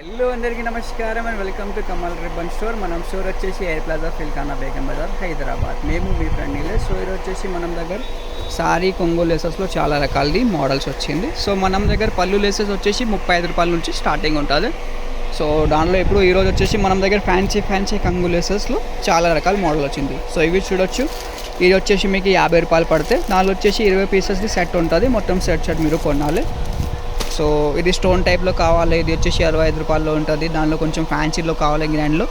Hello అందరికీ నమస్కారం and welcome to Kamal ribbon store. మనం స్టోర్ వచ్చేసి ఎయిర్ ప్లాజా ఫిల్ఖానా బేగం బజార్ హైదరాబాద్. మేము మీ ఫ్రెండ్ నీలేష్. సో ఈరోజు వచ్చేసి మనం దగ్గర సారీ కొంగు లేసెస్లో చాలా రకాలది మోడల్స్ వచ్చింది. సో మనం దగ్గర పళ్ళు లేసెస్ వచ్చేసి 35 రూపాయల నుంచి స్టార్టింగ్ ఉంటుంది. సో దాంట్లో ఇప్పుడు ఈరోజు వచ్చేసి మనం దగ్గర ఫ్యాన్సీ కంగు లేసెస్లో చాలా రకాల మోడల్ వచ్చింది. సో ఇవి చూడొచ్చు. ఇది వచ్చేసి మీకు 50 రూపాయలు పడితే దానిలో వచ్చేసి 20 పీసెస్ది సెట్ ఉంటుంది. మొత్తం సెట్ మీరు కొనాలి. సో ఇది స్టోన్ టైప్లో కావాలి, ఇది వచ్చేసి 65 రూపాయల్లో ఉంటుంది. దానిలో కొంచెం ఫ్యాన్సీలో కావాలి గ్రాండ్లో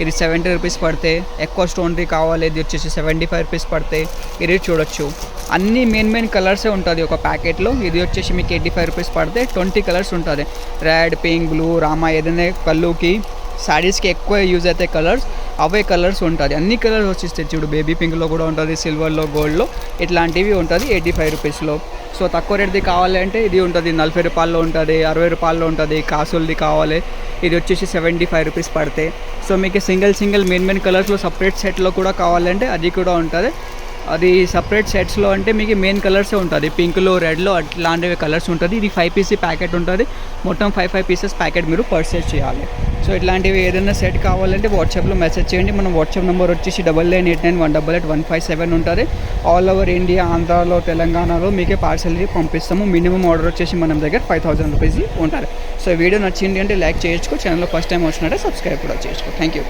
ఇది 70 రూపీస్ పడితే, ఎక్కువ స్టోన్ది కావాలి ఇది వచ్చేసి 75 రూపీస్ పడితే. ఇది చూడొచ్చు అన్ని మెయిన్ కలర్సే ఉంటుంది ఒక ప్యాకెట్లో. ఇది వచ్చేసి మీకు 85 రూపీస్ పడితే 20 కలర్స్ ఉంటుంది. రెడ్, పింక్, బ్లూ, రామా ఏదైనా కళ్ళుకి శారీస్కి ఎక్కువ యూజ్ అయితే కలర్స్ అవే కలర్స్ ఉంటుంది. అన్ని కలర్స్ వచ్చేస్తాయి చూడు. బేబీ పింక్లో కూడా ఉంటుంది, సిల్వర్లో, గోల్డ్లో ఇట్లాంటివి ఉంటుంది 85 రూపీస్లో. సో తక్కువ రేట్ది కావాలి అంటే ఇది ఉంటుంది 40 రూపాయల్లో ఉంటుంది, 60 రూపాయల్లో ఉంటుంది. కాసులది కావాలి ఇది వచ్చేసి 75 రూపీస్ పడితే. సో మీకు సింగిల్ మెయిన్ కలర్స్లో సపరేట్ సెట్లో కూడా కావాలంటే అది కూడా ఉంటుంది. అది సపరేట్ సెట్స్లో అంటే మీకు మెయిన్ కలర్సే ఉంటుంది. పింక్లో, రెడ్లో అట్లాంటివి కలర్స్ ఉంటుంది. ఇది 5 పీస్ ప్యాకెట్ ఉంటుంది. మొత్తం 5 పీసెస్ ప్యాకెట్ మీరు పర్చేస్ చేయాలి. సో ఇట్లాంటివి ఏదైనా సెట్ కావాలంటే వాట్సాప్లో మెసేజ్ చేయండి. మన వాట్సాప్ నెంబర్ వచ్చేసి 9989188157 ఉంటుంది. ఆల్ ఓవర్ ఇండియా, ఆంధ్రాలో, తెలంగాణలో మీకే పార్సల్ పంపిస్తాము. మినిమం ఆర్డర్ వచ్చేసి మనం దగ్గర 5000 రూపీస్ ఉంటుంది. సో వీడియో నచ్చింది అంటే లైక్ చేయొచ్చు. ఛానల్లో ఫస్ట్ టైం వచ్చినట్టే సబ్స్క్రైబ్ కూడా చేసుకో. Thank you.